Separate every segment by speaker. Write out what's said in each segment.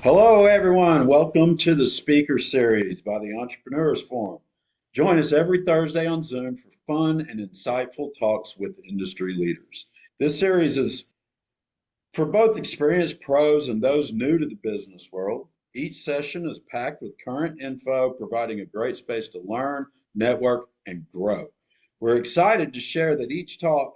Speaker 1: Hello, everyone. Welcome to the speaker series by the Entrepreneurs Forum. Join us every Thursday on Zoom for fun and insightful talks with industry leaders. This series is for both experienced pros and those new to the business world. Each session is packed with current info, providing a great space to learn, network, and grow. We're excited to share that each talk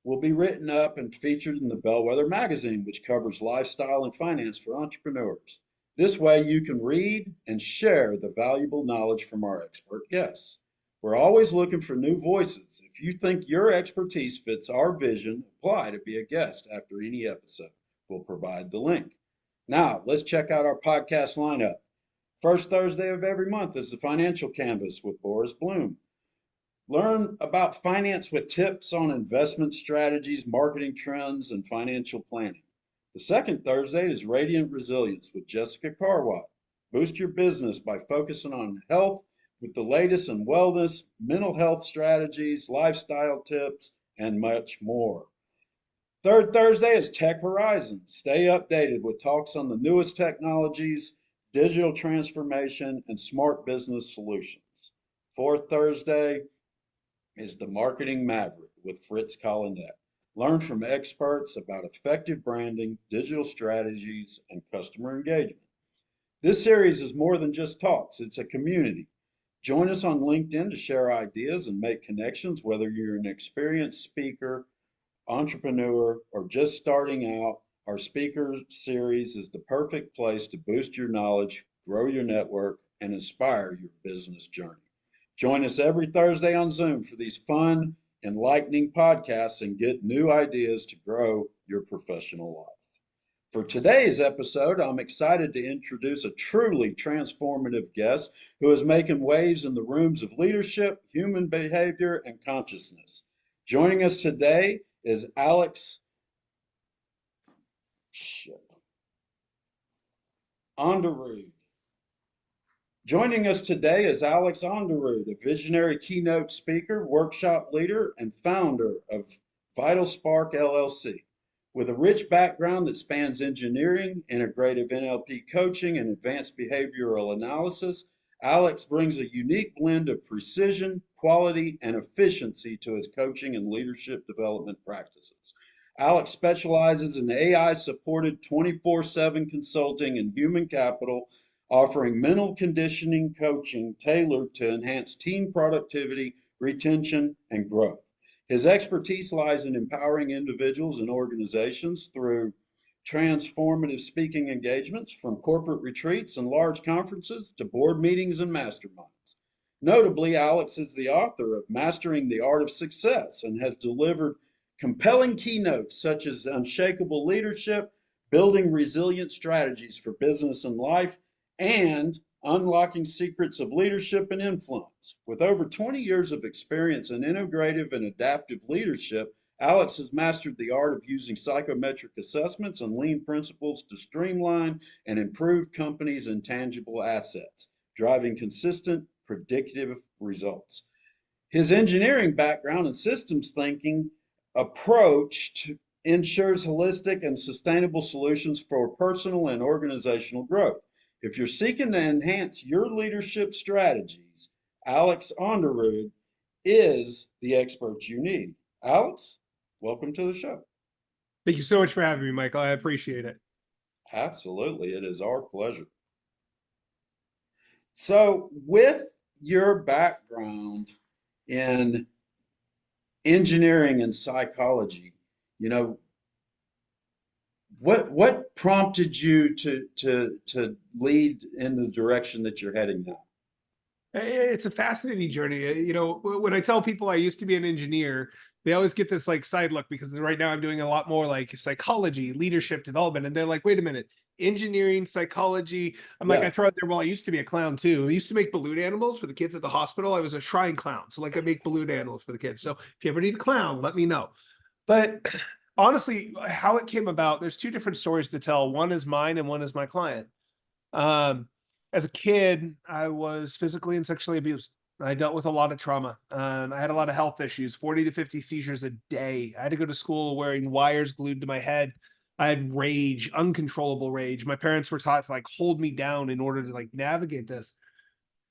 Speaker 1: will be written up and featured in the Bellwether magazine, which covers lifestyle and finance for entrepreneurs. This way, you can read and share the valuable knowledge from our expert guests. We're always looking for new voices. If you think your expertise fits our vision, apply to be a guest after any episode. We'll provide the link. Now, let's check out our podcast lineup. First Thursday of every month is the Financial Canvas with Boris Bloom. Learn about finance with tips on investment strategies, marketing trends, and financial planning. The second Thursday is Radiant Resilience with Jessica Carwatt. Boost your business by focusing on health with the latest in wellness, mental health strategies, lifestyle tips, and much more. Third Thursday is Tech Horizons. Stay updated with talks on the newest technologies, digital transformation, and smart business solutions. Fourth Thursday is the Marketing Maverick with Fritz Collinet. Learn from experts about effective branding, digital strategies, and customer engagement. This series is more than just talks, it's a community. Join us on LinkedIn to share ideas and make connections, whether you're an experienced speaker, entrepreneur, or just starting out. Our speaker series is the perfect place to boost your knowledge, grow your network, and inspire your business journey. Join us every Thursday on Zoom for these fun, enlightening podcasts and get new ideas to grow your professional life. For today's episode, I'm excited to introduce a truly transformative guest who is making waves in the rooms of leadership, human behavior, and consciousness. Joining us today is Alex Aanderud. Joining us today is Alex Aanderud, a visionary keynote speaker, workshop leader, and founder of VitalSpark LLC. With a rich background that spans engineering, integrative NLP coaching, and advanced behavioral analysis, Alex brings a unique blend of precision, quality, and efficiency to his coaching and leadership development practices. Alex specializes in AI-supported 24/7 consulting and human capital, offering mental conditioning coaching tailored to enhance team productivity, retention, and growth. His expertise lies in empowering individuals and organizations through transformative speaking engagements, from corporate retreats and large conferences to board meetings and masterminds. Notably, Alex is the author of Mastering the Art of Success and has delivered compelling keynotes such as Unshakable Leadership, Building Resilient Strategies for Business and Life, and Unlocking Secrets of Leadership and Influence. With over 20 years of experience in integrative and adaptive leadership, Alex has mastered the art of using psychometric assessments and lean principles to streamline and improve companies' intangible assets, driving consistent, predictive results. His engineering background and systems thinking approach ensures holistic and sustainable solutions for personal and organizational growth. If you're seeking to enhance your leadership strategies, Alex Aanderud is the expert you need. Alex, welcome to the show.
Speaker 2: Thank you so much for having me, Michael. I appreciate it.
Speaker 1: Absolutely, it is our pleasure. So, with your background in engineering and psychology, you know, what prompted you to lead in the direction that you're heading now?
Speaker 2: It's a fascinating journey. When I tell people I used to be an engineer, they always get this like side look because right now I'm doing a lot more like psychology, leadership development. And they're like, wait a minute, engineering, psychology. I'm like, I
Speaker 1: Yeah.
Speaker 2: throw out there, well, I used to be a clown too. I used to make balloon animals for the kids at the hospital. I was a shrine clown. So like I make balloon animals for the kids. So if you ever need a clown, let me know. But honestly, how it came about, there's two different stories to tell. One is mine and one is my client. Um, as a kid, I was physically and sexually abused. I dealt with a lot of trauma. I had a lot of health issues, 40 to 50 seizures a day. I had to go to school wearing wires glued to my head. I had rage, uncontrollable rage. My parents were taught to like hold me down in order to like navigate this.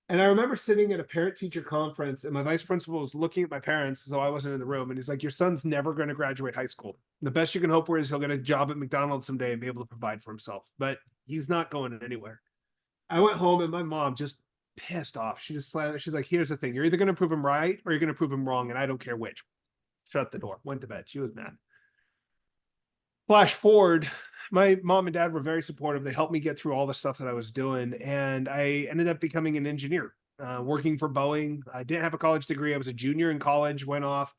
Speaker 2: And I remember sitting at a parent teacher conference and my vice principal was looking at my parents, so I wasn't in the room. And he's like, your son's never going to graduate high school. The best you can hope for is he'll get a job at McDonald's someday and be able to provide for himself, but he's not going anywhere. I went home and my mom just pissed off. She just slammed it. She's like, here's the thing. You're either going to prove him right or you're going to prove him wrong. And I don't care which. Shut the door. Went to bed. She was mad. Flash forward, my mom and dad were very supportive. They helped me get through all the stuff that I was doing. And I ended up becoming an engineer, working for Boeing. I didn't have a college degree. I was a junior in college, went off.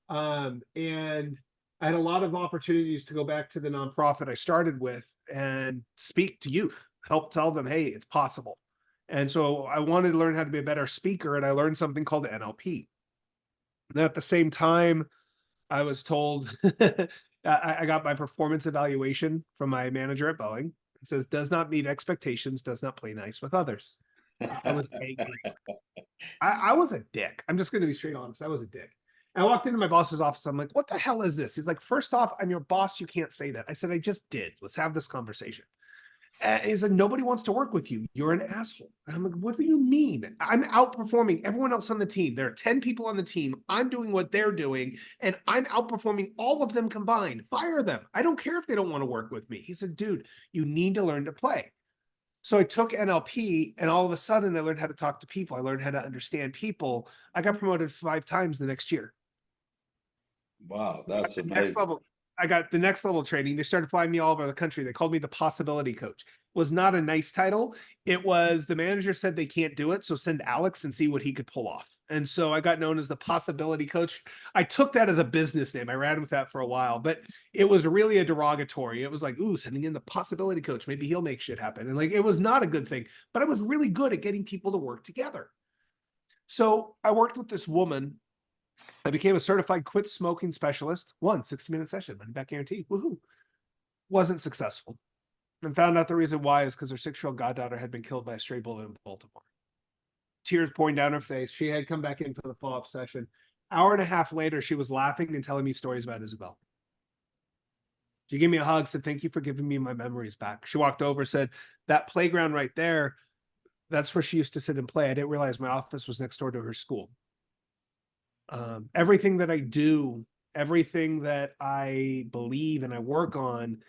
Speaker 2: And I had a lot of opportunities to go back to the nonprofit I started with and speak to youth, help tell them, hey, it's possible. And so I wanted to learn how to be a better speaker. And I learned something called NLP. And at the same time, I was told I got my performance evaluation from my manager at Boeing. It says, does not meet expectations, does not play nice with others. I was angry. I was a dick. I'm just going to be straight honest. I was a dick. I walked into my boss's office. I'm like, what the hell is this? He's like, first off, I'm your boss. You can't say that. I said, I just did. Let's have this conversation. He's like, nobody wants to work with you. You're an asshole. And I'm like, what do you mean? I'm outperforming everyone else on the team. There are 10 people on the team. I'm doing what they're doing, and I'm outperforming all of them combined. Fire them. I don't care if they don't want to work with me. He said, dude, you need to learn to play. So I took NLP, and all of a sudden I learned how to talk to people. I learned how to understand people. I got promoted 5 times the next year.
Speaker 1: Wow, that's
Speaker 2: Next
Speaker 1: amazing.
Speaker 2: level. I got the next level training. They started flying me all over the country. They called me the possibility coach. It was not a nice title. It was the manager said they can't do it, so send Alex and see what he could pull off. And so I got known as the possibility coach. I took that as a business name. I ran with that for a while, but it was really a derogatory. It was like, ooh, sending in the possibility coach. Maybe he'll make shit happen. And like, it was not a good thing, but I was really good at getting people to work together. So I worked with this woman. I became a certified quit smoking specialist. 60-minute session, money back guarantee. Woohoo. Wasn't successful. And found out the reason why is because her 6-year-old goddaughter had been killed by a stray bullet in Baltimore. Tears pouring down her face. She had come back in for the follow-up session. Hour and a half later, she was laughing and telling me stories about Isabel. She gave me a hug, said, thank you for giving me my memories back. She walked over, said, that playground right there, that's where she used to sit and play. I didn't realize my office was next door to her school. Everything that I do, everything that I believe and I work on,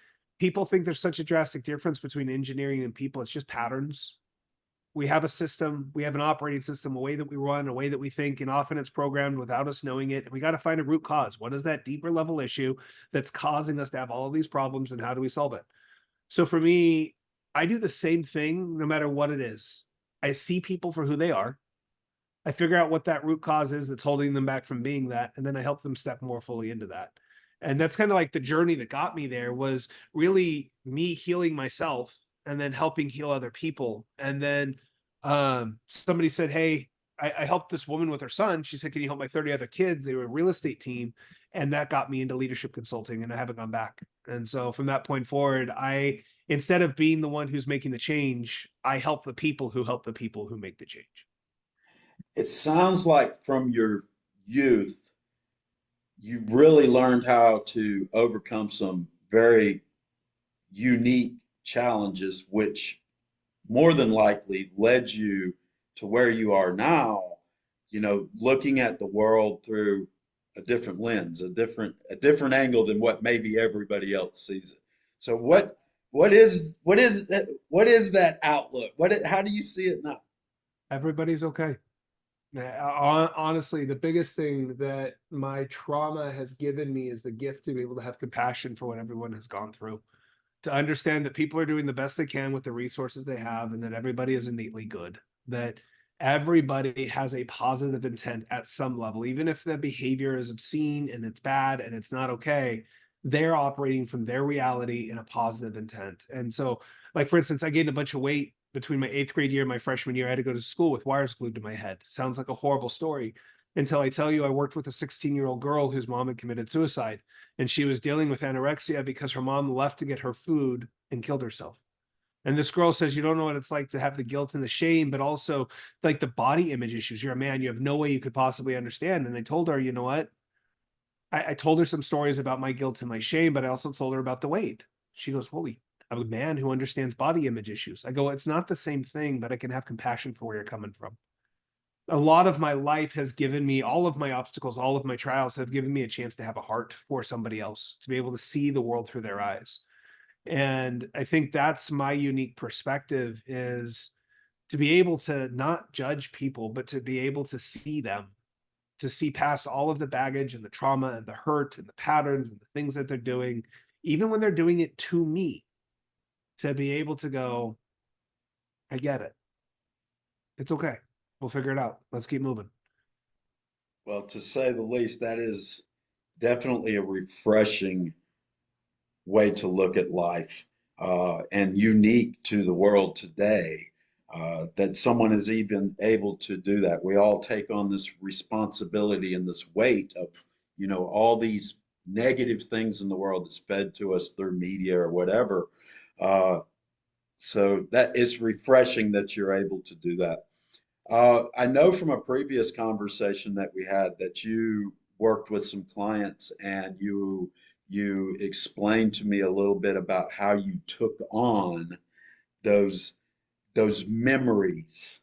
Speaker 2: people think there's such a drastic difference between engineering and people. It's just patterns. We have a system, we have an operating system, a way that we run, a way that we think, and often it's programmed without us knowing it. And we got to find a root cause. What is that deeper level issue that's causing us to have all of these problems, and how do we solve it? So for me, I do the same thing no matter what it is. I see people for who they are. I figure out what that root cause is that's holding them back from being that, and then I help them step more fully into that. And that's kind of like the journey that got me there, was really me healing myself and then helping heal other people. And then somebody said, hey, I helped this woman with her son. She said, can you help my 30 other kids? They were a real estate team. And that got me into leadership consulting, and I haven't gone back. And so from that point forward, instead of being the one who's making the change, I help the people who make the change.
Speaker 1: It sounds like from your youth, you really learned how to overcome some very unique challenges, which more than likely led you to where you are now, looking at the world through a different lens, a different angle than what maybe everybody else sees it. So what is that outlook? How do you see it now?
Speaker 2: Everybody's okay. Honestly, the biggest thing that my trauma has given me is the gift to be able to have compassion for what everyone has gone through, to understand that people are doing the best they can with the resources they have, and that everybody is innately good, that everybody has a positive intent at some level, even if the behavior is obscene and it's bad and it's not okay. They're operating from their reality in a positive intent. And so, like, for instance, I gained a bunch of weight between my 8th grade year and my freshman year. I had to go to school with wires glued to my head. Sounds like a horrible story until I tell you I worked with a 16-year-old girl whose mom had committed suicide, and she was dealing with anorexia because her mom left to get her food and killed herself. And this girl says, you don't know what it's like to have the guilt and the shame, but also like the body image issues. You're a man, you have no way you could possibly understand. And I told her, you know what? I told her some stories about my guilt and my shame, but I also told her about the weight. She goes, holy, I'm a man who understands body image issues. I go, it's not the same thing, but I can have compassion for where you're coming from. A lot of my life has given me, all of my obstacles, all of my trials have given me a chance to have a heart for somebody else, to be able to see the world through their eyes. And I think that's my unique perspective, is to be able to not judge people, but to be able to see them, to see past all of the baggage and the trauma and the hurt and the patterns and the things that they're doing, even when they're doing it to me, to be able to go, I get it. It's okay. We'll figure it out. Let's keep moving.
Speaker 1: Well, to say the least, that is definitely a refreshing way to look at life, and unique to the world today, that someone is even able to do that. We all take on this responsibility and this weight of, all these negative things in the world that's fed to us through media or whatever. Uh, so that is refreshing that you're able to do that. I know from a previous conversation that we had that you worked with some clients, and you explained to me a little bit about how you took on those those memories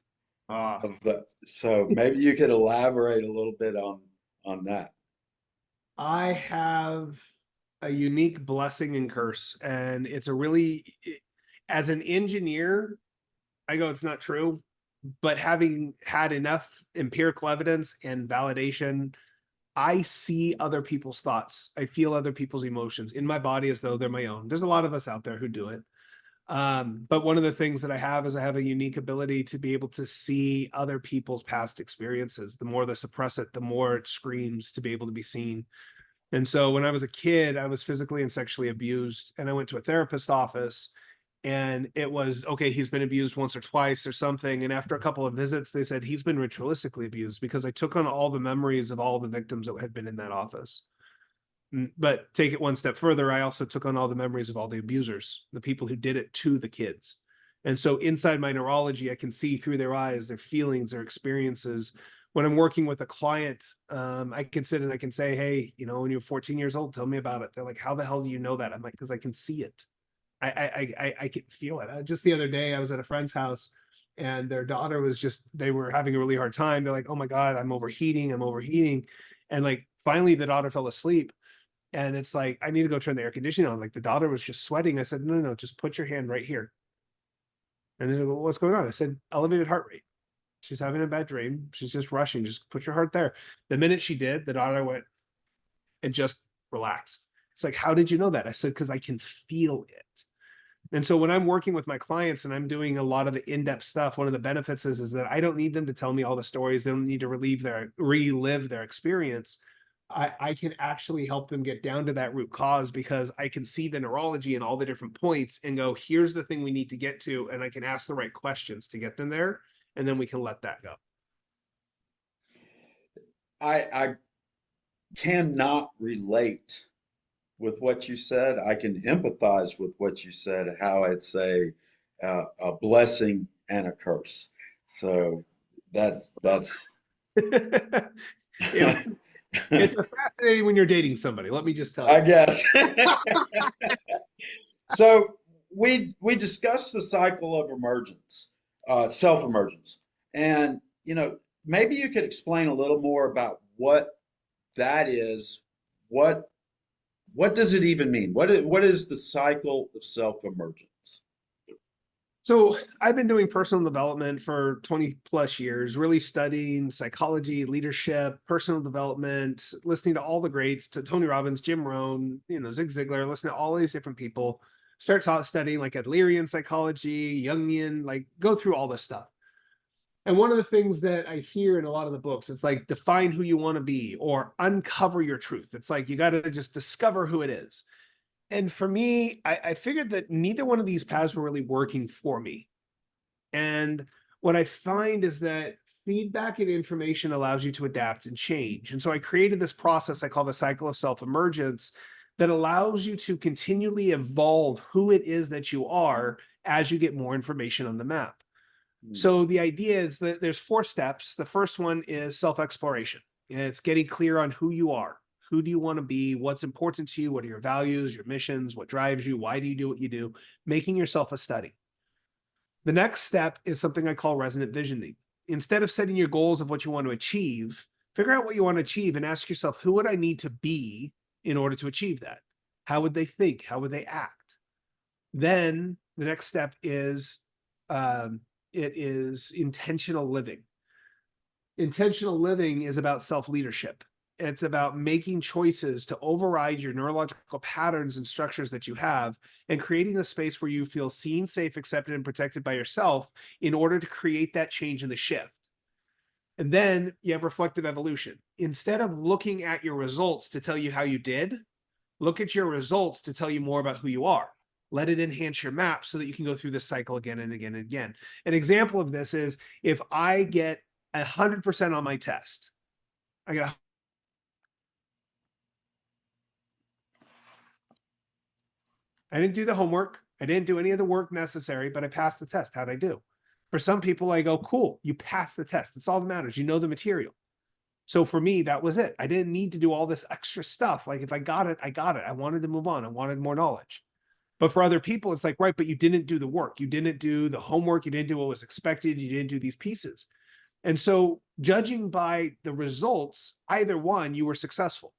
Speaker 2: Ah,
Speaker 1: of the. So maybe you could elaborate a little bit on that.
Speaker 2: I have a unique blessing and curse, and it's a really, as an engineer, I go, it's not true, but having had enough empirical evidence and validation, I see other people's thoughts. I feel other people's emotions in my body as though they're my own. There's a lot of us out there who do it. But one of the things that I have is I have a unique ability to be able to see other people's past experiences. The more they suppress it, the more it screams to be able to be seen. And so when I was a kid, I was physically and sexually abused, and I went to a therapist office, and it was, okay, he's been abused once or twice or something. And after a couple of visits, they said he's been ritualistically abused, because I took on all the memories of all the victims that had been in that office. But take it one step further, I also took on all the memories of all the abusers, the people who did it to the kids. And so inside my neurology, I can see through their eyes, their feelings, their experiences. When I'm working with a client, I can sit and I can say, hey, when you're 14 years old, tell me about it. They're like, how the hell do you know that? I'm like, because I can see it. I can feel it. Just the other day, I was at a friend's house, and their daughter was they were having a really hard time. They're like, oh my God, I'm overheating. I'm overheating. And like, finally the daughter fell asleep. And it's like, I need to go turn the air conditioning on. Like, the daughter was just sweating. I said, no, no, no, just put your hand right here. And then, well, what's going on? I said, elevated heart rate. She's having a bad dream. She's just rushing. Just put your heart there. The minute she did, the daughter went and just relaxed. It's like, how did you know that? I said, because I can feel it. And so when I'm working with my clients and I'm doing a lot of the in-depth stuff, one of the benefits is that I don't need them to tell me all the stories. They don't need to relive their experience. I can actually help them get down to that root cause, because I can see the neurology and all the different points and go, here's the thing we need to get to. And I can ask the right questions to get them there. And then we can let that go.
Speaker 1: I cannot relate with what you said. I can empathize with what you said, how it's a blessing and a curse. So that's
Speaker 2: it, it's a fascinating when you're dating somebody. Let me just tell
Speaker 1: I
Speaker 2: you.
Speaker 1: guess. So we discussed the cycle of emergence, self-emergence, and maybe you could explain a little more about what that is. What what does it even mean? What is the cycle of self-emergence?
Speaker 2: So I've been doing personal development for 20 plus years, really studying psychology, leadership, personal development, listening to all the greats, to Tony Robbins, Jim Rohn, Zig Ziglar, listening to all these different people, studying like Adlerian psychology, Jungian, like go through all this stuff. And one of the things that I hear in a lot of the books, it's like, define who you want to be or uncover your truth. It's like, you got to just discover who it is. And for me, I figured that neither one of these paths were really working for me. And what I find is that feedback and information allows you to adapt and change. And so I created this process I call the cycle of self emergence, that allows you to continually evolve who it is that you are as you get more information on the map.
Speaker 1: Hmm.
Speaker 2: So the idea is that there's 4 steps. The first one is self exploration. It's getting clear on who you are. Who do you want to be? What's important to you? What are your values, your missions? What drives you? Why do you do what you do? Making yourself a study. The next step is something I call resonant visioning. Instead of setting your goals of what you want to achieve, figure out what you want to achieve and ask yourself, who would I need to be in order to achieve that? How would they think? How would they act? Then the next step is it is intentional living. Intentional living is about self-leadership. It's about making choices to override your neurological patterns and structures that you have and creating a space where you feel seen, safe, accepted, and protected by yourself in order to create that change in the shift. And then you have reflective evolution. Instead of looking at your results to tell you how you did, look at your results to tell you more about who you are. Let it enhance your map so that you can go through this cycle again and again and again. An example of this is if I get 100% on my test, I didn't do the homework. I didn't do any of the work necessary, but I passed the test. How'd I do? For some people, I go, cool, you passed the test. That's all that matters. You know the material. So for me, that was it. I didn't need to do all this extra stuff. Like if I got it, I got it. I wanted to move on. I wanted more knowledge. But for other people, it's like, right, but you didn't do the work. You didn't do the homework. You didn't do what was expected. You didn't do these pieces. And so judging by the results, either one, you were successful.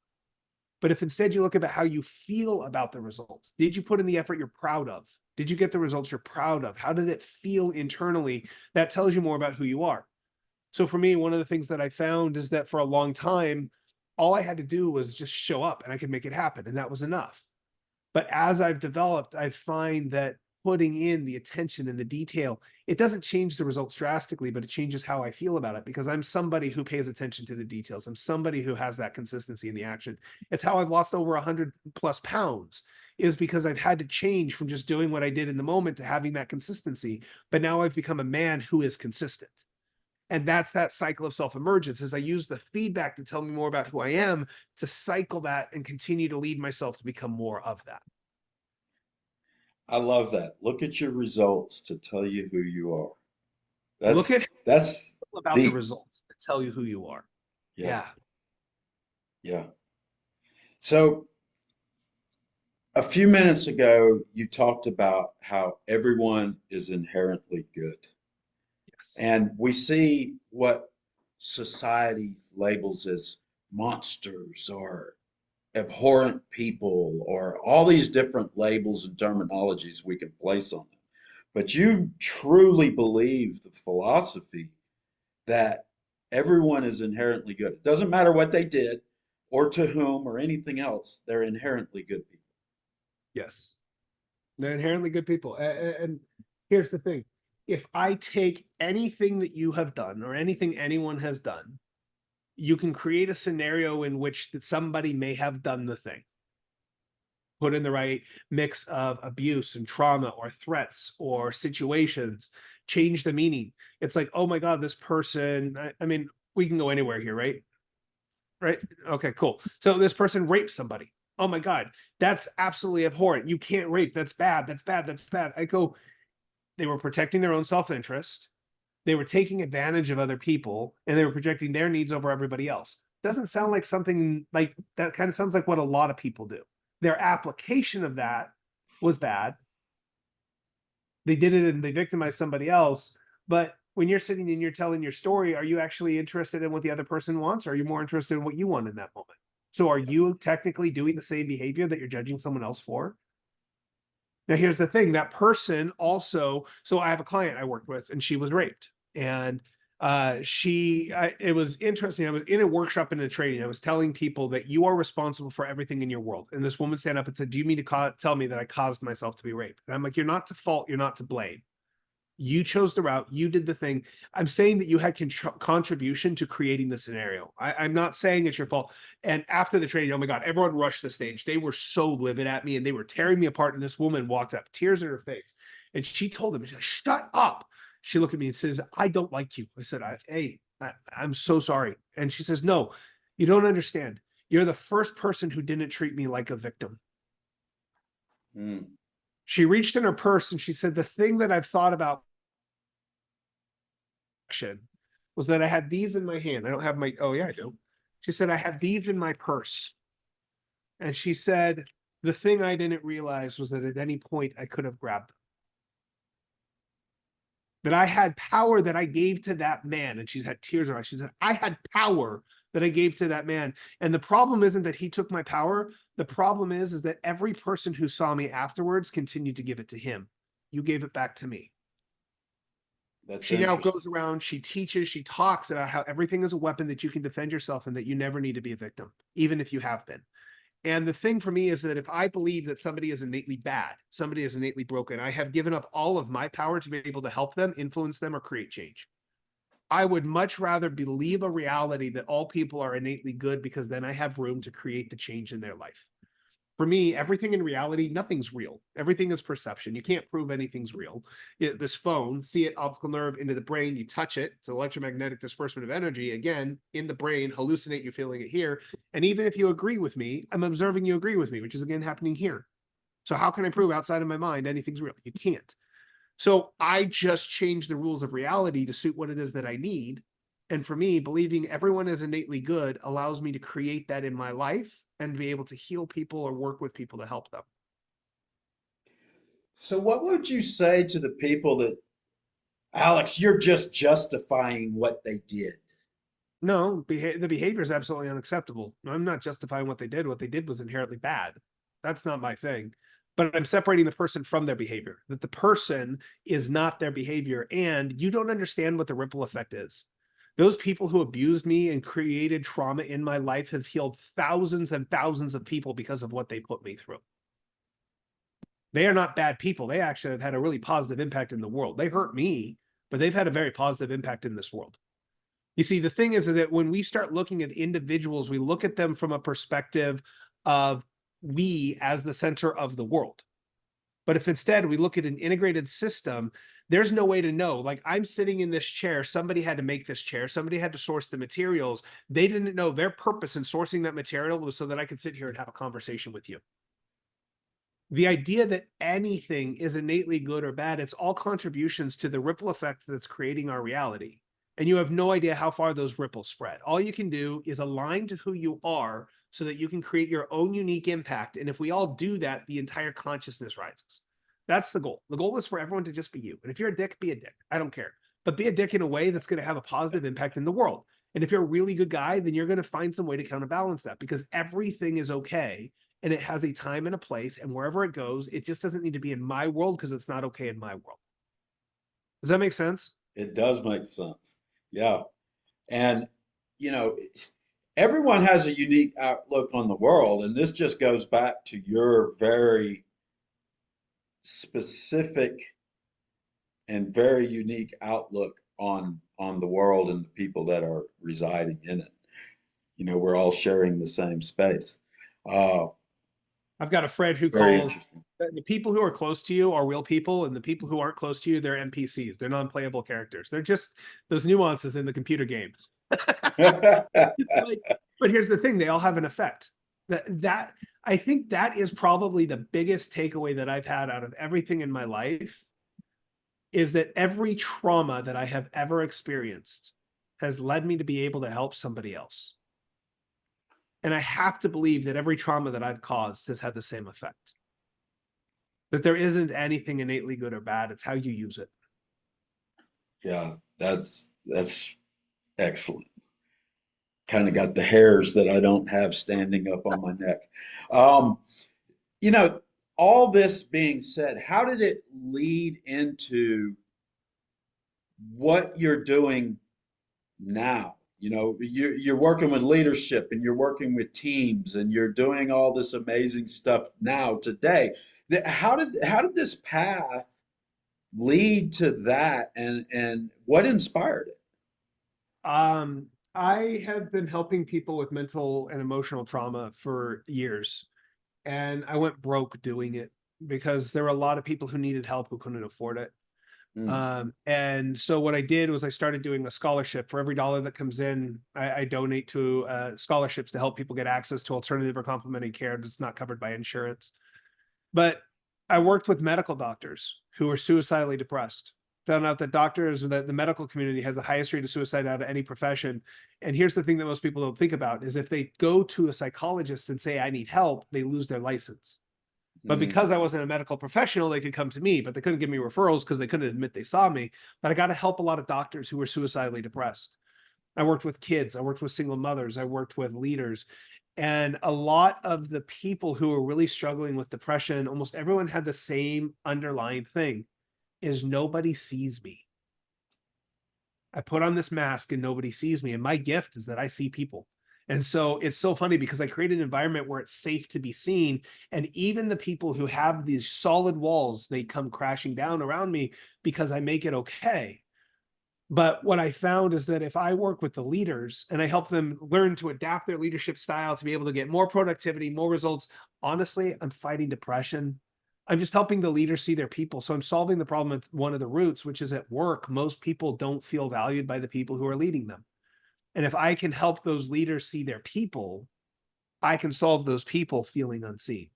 Speaker 2: But if instead you look at how you feel about the results, did you put in the effort you're proud of? Did you get the results you're proud of? How did it feel internally? That tells you more about who you are. So for me, one of the things that I found is that for a long time, all I had to do was just show up and I could make it happen. And that was enough. But as I've developed, I find that putting in the attention and the detail, it doesn't change the results drastically, but it changes how I feel about it because I'm somebody who pays attention to the details. I'm somebody who has that consistency in the action. It's how I've lost over 100+ pounds is because I've had to change from just doing what I did in the moment to having that consistency. But now I've become a man who is consistent. And that's that cycle of self-emergence is I use the feedback to tell me more about who I am to cycle that and continue to lead myself to become more of that.
Speaker 1: I love that. Look at your results to tell you who you are.
Speaker 2: Look
Speaker 1: That's
Speaker 2: at
Speaker 1: that's
Speaker 2: about the
Speaker 1: deep.
Speaker 2: results to tell you who you are.
Speaker 1: Yeah,
Speaker 2: Yeah.
Speaker 1: yeah. So a few minutes ago, you talked about how everyone is inherently good.
Speaker 2: Yes.
Speaker 1: And we see what society labels as monsters or abhorrent people or all these different labels and terminologies we can place on them. But you truly believe the philosophy that everyone is inherently good. It doesn't matter what they did or to whom or anything else, they're inherently good people.
Speaker 2: Yes. They're inherently good people. And here's the thing. If I take anything that you have done or anything anyone has done, you can create a scenario in which that somebody may have done the thing. Put in the right mix of abuse and trauma or threats or situations, change the meaning. It's like, oh my God, this person, I mean, we can go anywhere here, right? Right? Okay, cool. So this person raped somebody. Oh my God, that's absolutely abhorrent. You can't rape. That's bad. That's bad. That's bad. I go, they were protecting their own self-interest. They were taking advantage of other people and they were projecting their needs over everybody else. Doesn't sound like something like that. Kind of sounds like what a lot of people do. Their application of that was bad. They did it and they victimized somebody else. But when you're sitting and you're telling your story, are you actually interested in what the other person wants? Or are you more interested in what you want in that moment? So are you technically doing the same behavior that you're judging someone else for? Now, here's the thing, that person also, so I have a client I worked with and she was raped. And it was interesting. I was in a workshop in a training. I was telling people that you are responsible for everything in your world. And this woman stand up and said, do you mean to tell me that I caused myself to be raped? And I'm like, you're not to fault. You're not to blame. You chose the route. You did the thing. I'm saying that you had contribution to creating the scenario. I'm not saying it's your fault. And after the training, oh my God, everyone rushed the stage. They were so livid at me and they were tearing me apart. And this woman walked up, tears in her face. And she told them, she's like, shut up. She looked at me and says, I don't like you. I said, hey, I'm so sorry. And she says, no, you don't understand. You're the first person who didn't treat me like a victim.
Speaker 1: Mm.
Speaker 2: She reached in her purse and she said, the thing that I've thought about was that I had these in my hand. I don't have my, oh yeah, I do. She said, I have these in my purse. And she said, the thing I didn't realize was that at any point I could have grabbed them. That I had power that I gave to that man. And she's had tears in her eyes. She said, I had power that I gave to that man. And the problem isn't that he took my power. The problem is that every person who saw me afterwards continued to give it to him. You gave it back to me.
Speaker 1: That's
Speaker 2: She now
Speaker 1: interesting.
Speaker 2: goes around, she teaches, she talks about how everything is a weapon that you can defend yourself and that you never need to be a victim, even if you have been. And the thing for me is that if I believe that somebody is innately bad, somebody is innately broken, I have given up all of my power to be able to help them, influence them, or create change. I would much rather believe a reality that all people are innately good because then I have room to create the change in their life. For me, everything in reality, nothing's real. Everything is perception. You can't prove anything's real. This phone, see it optical nerve into the brain, you touch it, it's electromagnetic disbursement of energy, again, in the brain, hallucinate, you feeling it here. And even if you agree with me, I'm observing you agree with me, which is again happening here. So how can I prove outside of my mind anything's real? You can't. So I just change the rules of reality to suit what it is that I need. And for me, believing everyone is innately good allows me to create that in my life and be able to heal people or work with people to help them.
Speaker 1: So, what would you say to the people that, Alex, you're just justifying what they did?
Speaker 2: No, the behavior is absolutely unacceptable. I'm not justifying what they did. What they did was inherently bad. That's not my thing. But I'm separating the person from their behavior, that the person is not their behavior. And you don't understand what the ripple effect is. Those people who abused me and created trauma in my life have healed thousands and thousands of people because of what they put me through. They are not bad people. They actually have had a really positive impact in the world. They hurt me, but they've had a very positive impact in this world. You see, the thing is that when we start looking at individuals, we look at them from a perspective of we as the center of the world. But if instead we look at an integrated system, there's no way to know. Like, I'm sitting in this chair, somebody had to make this chair, somebody had to source the materials. They didn't know their purpose in sourcing that material was so that I could sit here and have a conversation with you. The idea that anything is innately good or bad, it's all contributions to the ripple effect that's creating our reality. And you have no idea how far those ripples spread. All you can do is align to who you are so that you can create your own unique impact. And if we all do that, the entire consciousness rises. That's the goal. The goal is for everyone to just be you. And if you're a dick, be a dick. I don't care. But be a dick in a way that's going to have a positive impact in the world. And if you're a really good guy, then you're going to find some way to counterbalance that, because everything is okay and it has a time and a place, and wherever it goes, it just doesn't need to be in my world because it's not okay in my world. Does that make sense?
Speaker 1: It does make sense. Yeah. And, you know, everyone has a unique outlook on the world. And this just goes back to your very specific and very unique outlook on the world and the people that are residing in it. You know, we're all sharing the same space. Uh,
Speaker 2: I've got a friend who
Speaker 1: Very
Speaker 2: calls
Speaker 1: interesting.
Speaker 2: the people who are close to you are real people, and the people who aren't close to you, they're NPCs. They're non-playable characters. They're just those nuances in the computer game. Like, but here's the thing: they all have an effect. That I think that is probably the biggest takeaway that I've had out of everything in my life is that every trauma that I have ever experienced has led me to be able to help somebody else. And I have to believe that every trauma that I've caused has had the same effect. That there isn't anything innately good or bad. It's how you use it.
Speaker 1: Yeah, that's excellent. Kind of got the hairs that I don't have standing up on my neck. Um, you know, all this being said, how did it lead into what you're doing now? You know, you're working with leadership and you're working with teams and you're doing all this amazing stuff now today. How did this path lead to that, and what inspired it?
Speaker 2: I have been helping people with mental and emotional trauma for years, and I went broke doing it because there were a lot of people who needed help who couldn't afford it.
Speaker 1: Mm,
Speaker 2: And so what I did was I started doing a scholarship. For every dollar that comes in, I donate to scholarships to help people get access to alternative or complementary care that's not covered by insurance. But I worked with medical doctors who were suicidally depressed. found out that doctors and that the medical community has the highest rate of suicide out of any profession. And here's the thing that most people don't think about is if they go to a psychologist and say, I need help, they lose their license. But because I wasn't a medical professional, they could come to me, but they couldn't give me referrals because they couldn't admit they saw me. But I got to help a lot of doctors who were suicidally depressed. I worked with kids, I worked with single mothers, I worked with leaders. And a lot of the people who were really struggling with depression, almost everyone had the same underlying thing is nobody sees me. I put on this mask and nobody sees me. And my gift is that I see people. And so it's so funny because I create an environment where it's safe to be seen. And even the people who have these solid walls, they come crashing down around me because I make it okay. But what I found is that if I work with the leaders and I help them learn to adapt their leadership style to be able to get more productivity, more results, honestly, I'm fighting depression. I'm just helping the leaders see their people. So I'm solving the problem at one of the roots, which is at work. Most people don't feel valued by the people who are leading them. And if I can help those leaders see their people, I can solve those people feeling unseen.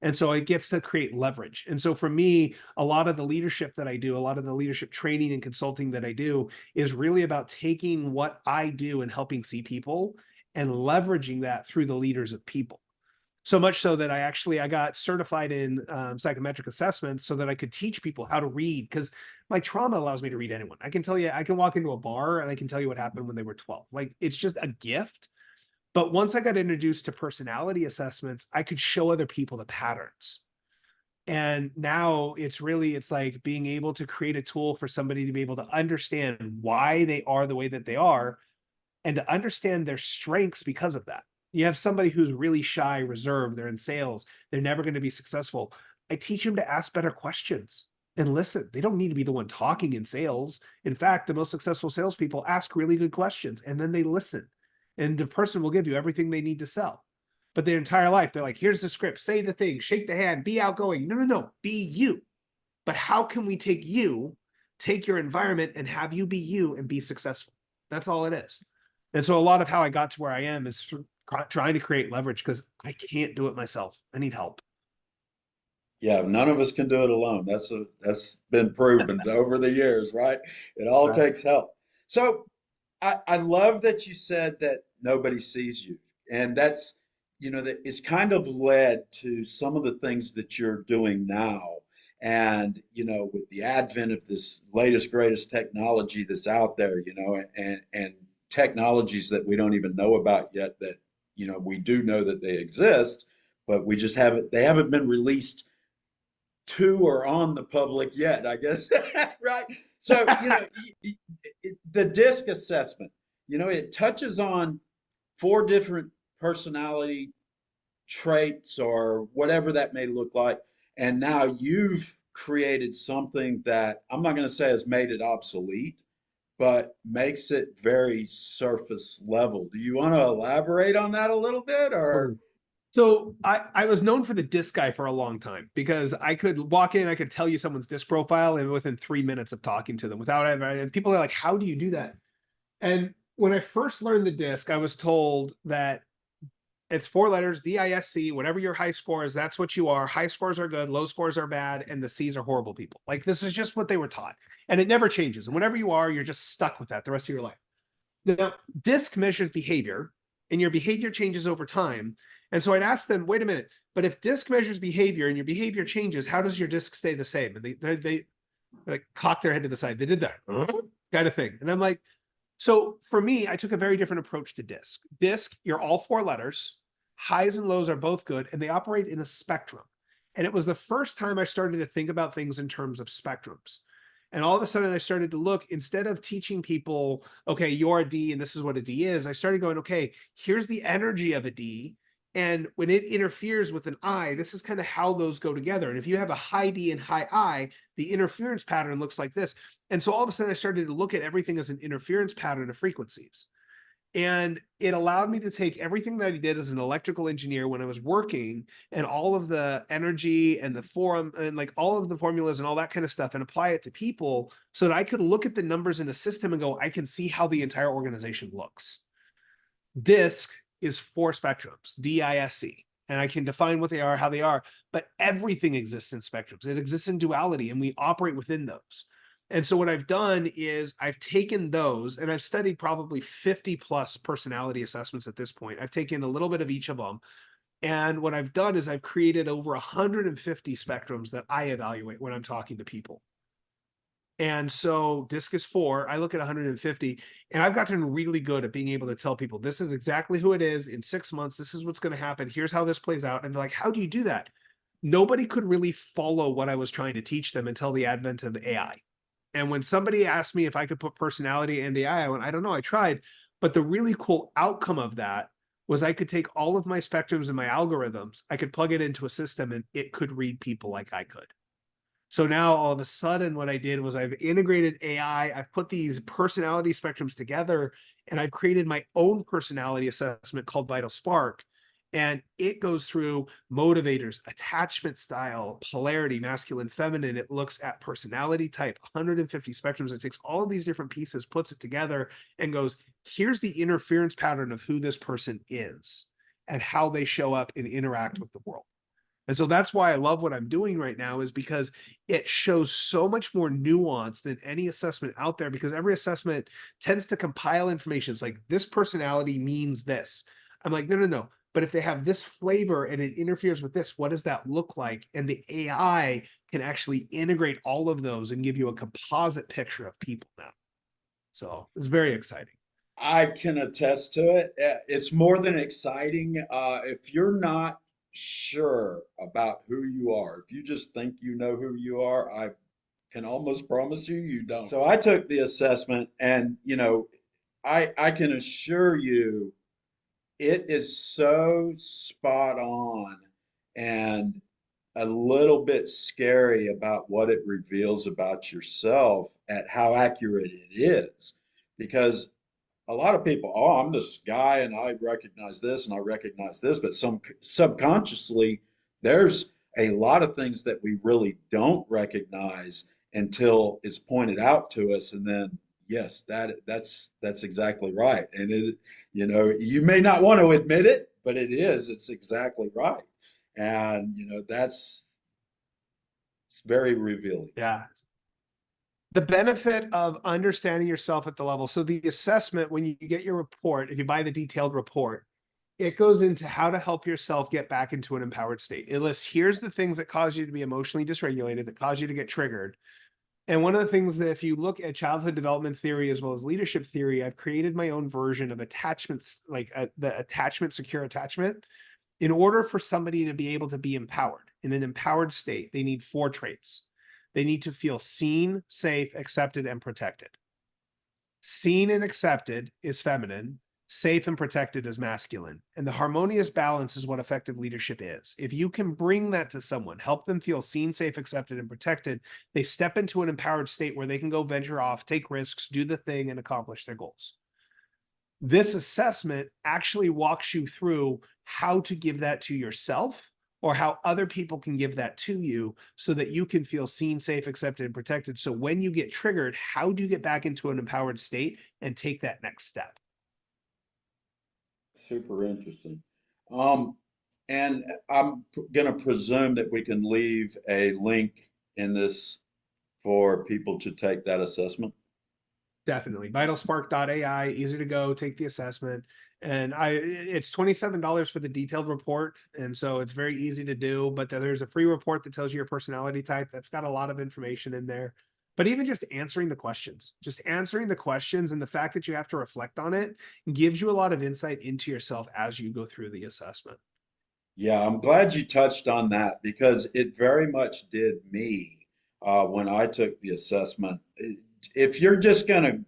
Speaker 2: And so it gets to create leverage. And so for me, a lot of the leadership that I do, a lot of the leadership training and consulting that I do is really about taking what I do and helping see people and leveraging that through the leaders of people. So much so that I got certified in psychometric assessments so that I could teach people how to read because my trauma allows me to read anyone. I can tell you, I can walk into a bar and I can tell you what happened when they were 12. Like it's just a gift. But once I got introduced to personality assessments, I could show other people the patterns. And now it's like being able to create a tool for somebody to be able to understand why they are the way that they are and to understand their strengths because of that. You have somebody who's really shy, reserved, they're in sales, they're never going to be successful. I teach them to ask better questions and listen. They don't need to be the one talking in sales. In fact, the most successful salespeople ask really good questions and then they listen. And the person will give you everything they need to sell. But their entire life, they're like, here's the script, say the thing, shake the hand, be outgoing. No, no, no, be you. But how can we take you, take your environment and have you be you and be successful? That's all it is. And so a lot of how I got to where I am is trying to create leverage because I can't do it myself. I need help.
Speaker 1: Yeah, none of us can do it alone. That's been proven over the years, right? It all
Speaker 2: Right.
Speaker 1: takes help. So I love that you said that nobody sees you. And that's, that it's kind of led to some of the things that you're doing now. And, with the advent of this latest, greatest technology that's out there, and technologies that we don't even know about yet that, we do know that they exist, but they haven't been released to or on the public yet, I guess. Right. So, the DISC assessment, it touches on 4 different personality traits or whatever that may look like. And now you've created something that I'm not going to say has made it obsolete, but makes it very surface level. Do you want to elaborate on that a little bit or?
Speaker 2: So I was known for the disc guy for a long time because I could walk in, I could tell you someone's disc profile and within 3 minutes of talking to them without ever, and people are like, how do you do that? And when I first learned the disc, I was told that it's 4 letters, DISC, whatever your high score is, that's what you are. High scores are good, low scores are bad, and the C's are horrible people. Like this is just what they were taught. And it never changes. And whatever you are, you're just stuck with that the rest of your life. Now, DISC measures behavior, and your behavior changes over time. And so I'd ask them, wait a minute, but if DISC measures behavior and your behavior changes, how does your DISC stay the same? And they like cock their head to the side. They did that kind of thing. And I'm like, so for me, I took a very different approach to DISC. DISC, you're all 4 letters, highs and lows are both good, and they operate in a spectrum. And it was the first time I started to think about things in terms of spectrums. And all of a sudden, I started to look, instead of teaching people, okay, you're a D and this is what a D is, I started going, okay, here's the energy of a D. And when it interferes with an I, this is kind of how those go together. And if you have a high D and high I, the interference pattern looks like this. And so all of a sudden, I started to look at everything as an interference pattern of frequencies. And it allowed me to take everything that I did as an electrical engineer when I was working and all of the energy and the form and like all of the formulas and all that kind of stuff and apply it to people so that I could look at the numbers in the system and go, I can see how the entire organization looks. DISC is 4 spectrums, DISC, and I can define what they are, how they are, but everything exists in spectrums. It exists in duality and we operate within those. And so what I've done is I've taken those and I've studied probably 50 plus personality assessments at this point. I've taken a little bit of each of them. And what I've done is I've created over 150 spectrums that I evaluate when I'm talking to people. And so DISC is 4. I look at 150, and I've gotten really good at being able to tell people this is exactly who it is in 6 months. This is what's going to happen. Here's how this plays out. And they're like, how do you do that? Nobody could really follow what I was trying to teach them until the advent of AI. And when somebody asked me if I could put personality in the AI, I went, I don't know, I tried. But the really cool outcome of that was I could take all of my spectrums and my algorithms, I could plug it into a system and it could read people like I could. So now all of a sudden, what I did was I've integrated AI, I've put these personality spectrums together, and I've created my own personality assessment called VitalSpark. And it goes through motivators, attachment style, polarity, masculine, feminine. It looks at personality type, 150 spectrums. It takes all of these different pieces, puts it together, and goes, here's the interference pattern of who this person is and how they show up and interact with the world. And so that's why I love what I'm doing right now, is because it shows so much more nuance than any assessment out there, because every assessment tends to compile information. It's like, this personality means this. I'm like, no, no, no. But if they have this flavor and it interferes with this, what does that look like? And the AI can actually integrate all of those and give you a composite picture of people now. So it's very exciting.
Speaker 1: I can attest to it. It's more than exciting. If you're not sure about who you are, if you just think you know who you are, I can almost promise you you don't. So I took the assessment, and I can assure you it is so spot on and a little bit scary about what it reveals about yourself at how accurate it is. Because a lot of people, oh, I'm this guy and I recognize this and I recognize this, but some subconsciously, there's a lot of things that we really don't recognize until it's pointed out to us, and then yes, that's exactly right. And you may not want to admit it, but it's exactly right. And it's very revealing.
Speaker 2: Yeah. The benefit of understanding yourself at the level. So the assessment, when you get your report, if you buy the detailed report, it goes into how to help yourself get back into an empowered state. It lists, here's the things that cause you to be emotionally dysregulated, that cause you to get triggered. And one of the things that, if you look at childhood development theory as well as leadership theory, I've created my own version of attachments, like the attachment, secure attachment. In order for somebody to be able to be empowered, in an empowered state, they need 4 traits. They need to feel seen, safe, accepted, and protected. Seen and accepted is feminine. Safe and protected is masculine. And the harmonious balance is what effective leadership is. If you can bring that to someone, help them feel seen, safe, accepted, and protected, they step into an empowered state where they can go venture off, take risks, do the thing, and accomplish their goals. This assessment actually walks you through how to give that to yourself, or how other people can give that to you, so that you can feel seen, safe, accepted, and protected. So when you get triggered, how do you get back into an empowered state and take that next step?
Speaker 1: Super interesting. Um, and I'm going to presume that we can leave a link in this for people to take that assessment.
Speaker 2: Definitely. VitalSpark.ai, easy to go, take the assessment. And it's $27 for the detailed report. And so it's very easy to do, but there's a free report that tells you your personality type. That's got a lot of information in there. But even just answering the questions, and the fact that you have to reflect on it gives you a lot of insight into yourself as you go through the assessment.
Speaker 1: Yeah, I'm glad you touched on that because it very much did me when I took the assessment. If you're just going to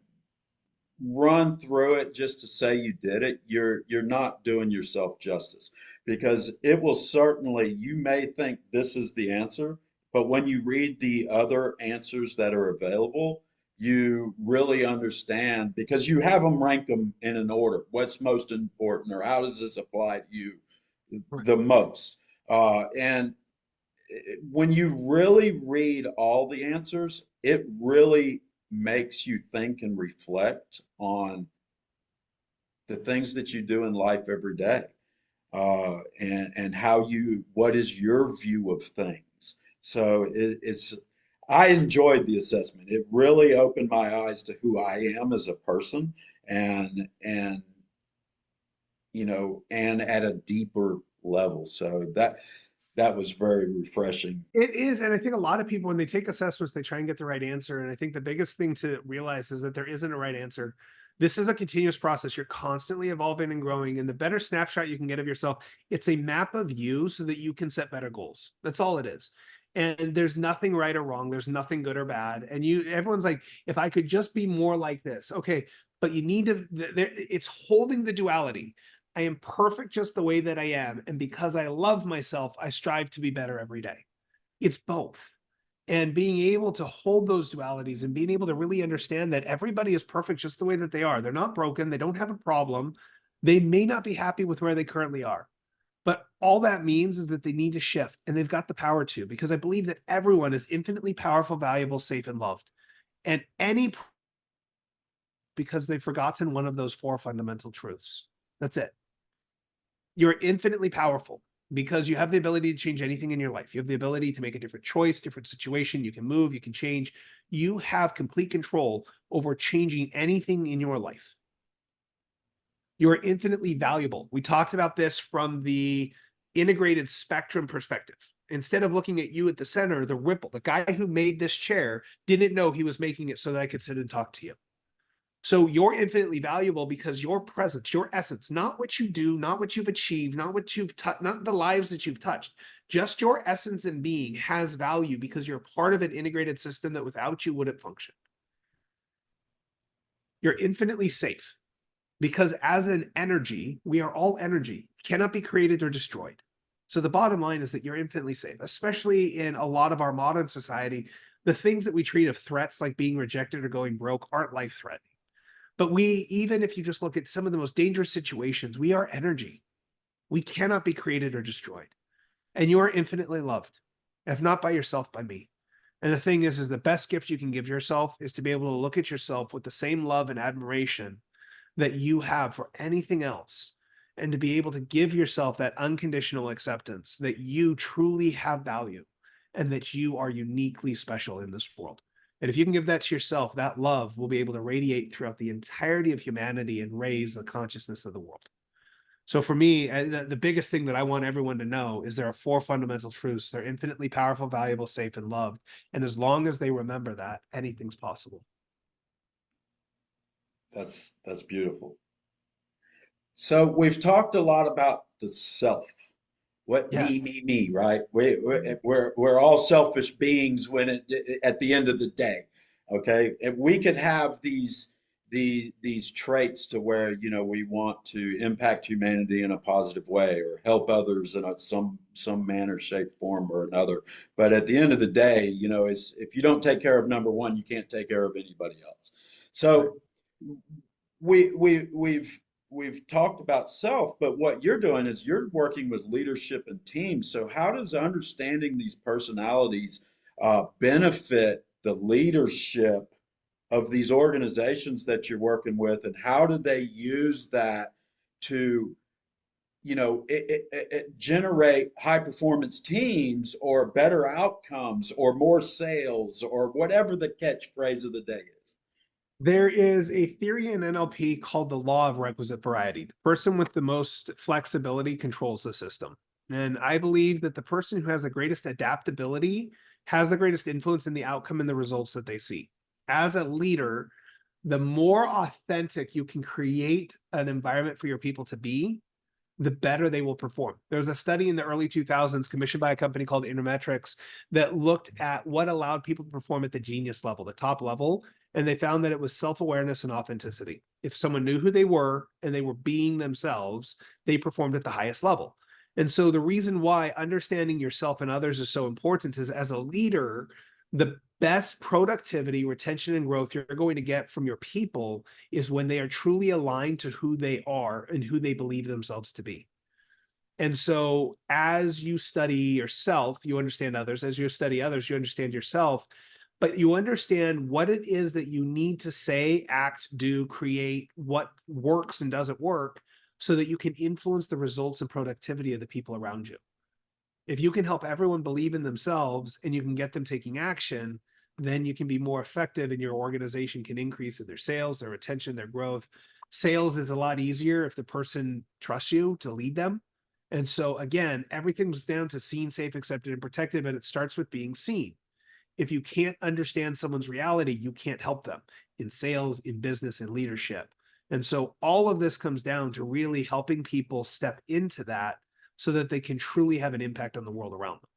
Speaker 1: run through it just to say you did it, you're not doing yourself justice, because it will certainly, you may think this is the answer, but when you read the other answers that are available, you really understand, because you have them, rank them in an order. What's most important, or how does this apply to you
Speaker 2: Right.
Speaker 1: the most? And when you really read all the answers, it really makes you think and reflect on the things that you do in life every day, and what is your view of things. So it's I enjoyed the assessment. It really opened my eyes to who I am as a person, and and at a deeper level. So that was very refreshing.
Speaker 2: It is, and I think a lot of people, when they take assessments, they try and get the right answer. And I think the biggest thing to realize is that there isn't a right answer. This is a continuous process. You're constantly evolving and growing, and the better snapshot you can get of yourself, it's a map of you so that you can set better goals. That's all it is. And there's nothing right or wrong. There's nothing good or bad. And everyone's like, if I could just be more like this, okay. But you need to. It's holding the duality. I am perfect just the way that I am. And because I love myself, I strive to be better every day. It's both. And being able to hold those dualities and being able to really understand that everybody is perfect just the way that they are. They're not broken. They don't have a problem. They may not be happy with where they currently are. But all that means is that they need to shift, and they've got the power to, because I believe that everyone is infinitely powerful, valuable, safe, and loved. And because they've forgotten one of those four fundamental truths. That's it. You're infinitely powerful because you have the ability to change anything in your life. You have the ability to make a different choice, different situation. You can move, you can change. You have complete control over changing anything in your life. You are infinitely valuable. We talked about this from the integrated spectrum perspective. Instead of looking at you at the center, the ripple, the guy who made this chair didn't know he was making it so that I could sit and talk to you. So you're infinitely valuable because your presence, your essence, not what you do, not what you've achieved, not what you've touched, not the lives that you've touched, just your essence and being has value because you're part of an integrated system that without you wouldn't function. You're infinitely safe because as an energy, we are all energy, cannot be created or destroyed. So the bottom line is that you're infinitely safe, especially in a lot of our modern society. The things that we treat of threats like being rejected or going broke aren't life-threatening. But even if you just look at some of the most dangerous situations, we are energy. We cannot be created or destroyed. And you are infinitely loved, if not by yourself, by me. And the thing is the best gift you can give yourself is to be able to look at yourself with the same love and admiration that you have for anything else. And to be able to give yourself that unconditional acceptance that you truly have value and that you are uniquely special in this world. And if you can give that to yourself, that love will be able to radiate throughout the entirety of humanity and raise the consciousness of the world. So for me, the biggest thing that I want everyone to know is there are four fundamental truths. They're infinitely powerful, valuable, safe, and loved. And as long as they remember that, anything's possible.
Speaker 1: That's beautiful. So we've talked a lot about the self. What
Speaker 2: Yeah.
Speaker 1: me, right? We're all selfish beings at the end of the day. Okay. And we could have these traits to where, we want to impact humanity in a positive way or help others in some manner, shape, form, or another. But at the end of the day, if you don't take care of number one, you can't take care of anybody else.
Speaker 2: Right.
Speaker 1: So we've talked about self, but what you're doing is you're working with leadership and teams. So how does understanding these personalities benefit the leadership of these organizations that you're working with, and how do they use that to generate high performance teams or better outcomes or more sales or whatever the catchphrase of the day is?
Speaker 2: There is a theory in NLP called the law of requisite variety. The person with the most flexibility controls the system. And I believe that the person who has the greatest adaptability has the greatest influence in the outcome and the results that they see. As a leader, the more authentic you can create an environment for your people to be, the better they will perform. There was a study in the early 2000s commissioned by a company called Intermetrics that looked at what allowed people to perform at the genius level, the top level, and they found that it was self-awareness and authenticity. If someone knew who they were and they were being themselves, they performed at the highest level. And so the reason why understanding yourself and others is so important is, as a leader, the best productivity, retention, and growth you're going to get from your people is when they are truly aligned to who they are and who they believe themselves to be. And so as you study yourself, you understand others. As you study others, you understand yourself, but you understand what it is that you need to say, act, do, create, what works and doesn't work, so that you can influence the results and productivity of the people around you. If you can help everyone believe in themselves and you can get them taking action, then you can be more effective and your organization can increase in their sales, their retention, their growth. Sales is a lot easier if the person trusts you to lead them. And so again, everything's down to seen, safe, accepted, and protected, but it starts with being seen. If you can't understand someone's reality, you can't help them in sales, in business, in leadership. And so all of this comes down to really helping people step into that so that they can truly have an impact on the world around them.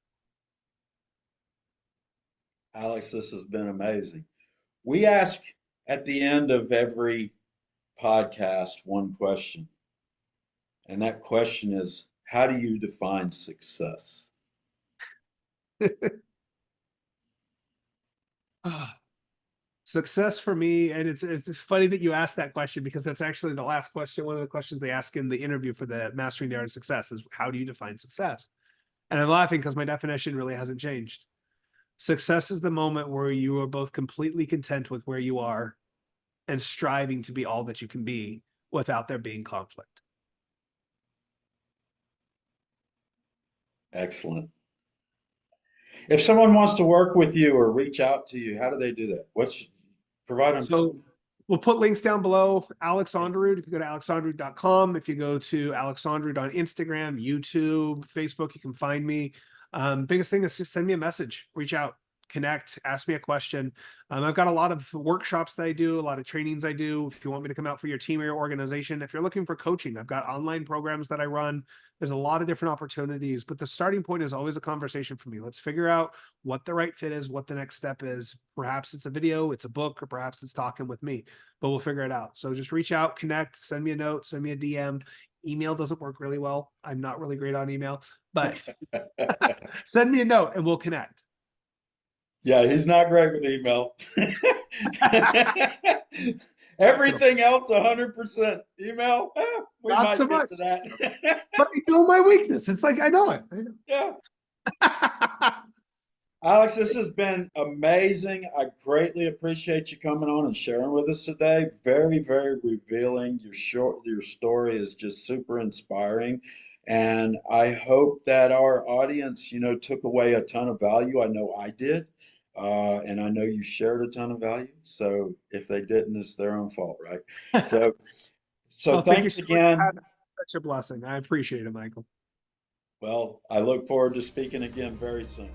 Speaker 1: Alex, this has been amazing. We ask at the end of every podcast one question, and that question is, how do you define success?
Speaker 2: Success for me, and it's funny that you asked that question because that's actually the last question. One of the questions they ask in the interview for the Mastering the Art of Success is, how do you define success? And I'm laughing because my definition really hasn't changed. Success is the moment where you are both completely content with where you are and striving to be all that you can be without there being conflict.
Speaker 1: Excellent. If someone wants to work with you or reach out to you, how do they do that? Provide them?
Speaker 2: So we'll put links down below. Alex Aanderud, if you go to alexanderud.com, if you go to Alex Aanderud on Instagram, YouTube, Facebook, you can find me. Biggest thing is just send me a message, reach out, connect, ask me a question. I've got a lot of workshops that I do, a lot of trainings I do. If you want me to come out for your team or your organization, if you're looking for coaching, I've got online programs that I run. There's a lot of different opportunities, but the starting point is always a conversation for me. Let's figure out what the right fit is, what the next step is. Perhaps it's a video, it's a book, or perhaps it's talking with me, but we'll figure it out. So just reach out, connect, send me a note, send me a DM. Email doesn't work really well. I'm not really great on email, but send me a note and we'll connect.
Speaker 1: Yeah, he's not great with email. Everything else, 100%. Email, we
Speaker 2: Not so
Speaker 1: might get
Speaker 2: much,
Speaker 1: to that.
Speaker 2: but I know my weakness. It's like, I know it.
Speaker 1: Yeah. Alex, this has been amazing. I greatly appreciate you coming on and sharing with us today. Very, very revealing. Your story is just super inspiring. And I hope that our audience, took away a ton of value. I know I did. And I know you shared a ton of value. So if they didn't, it's their own fault, right? So,
Speaker 2: Well,
Speaker 1: so
Speaker 2: thank you
Speaker 1: thanks
Speaker 2: so much for
Speaker 1: again.
Speaker 2: having me. Such a blessing. I appreciate it, Michael.
Speaker 1: Well, I look forward to speaking again very soon.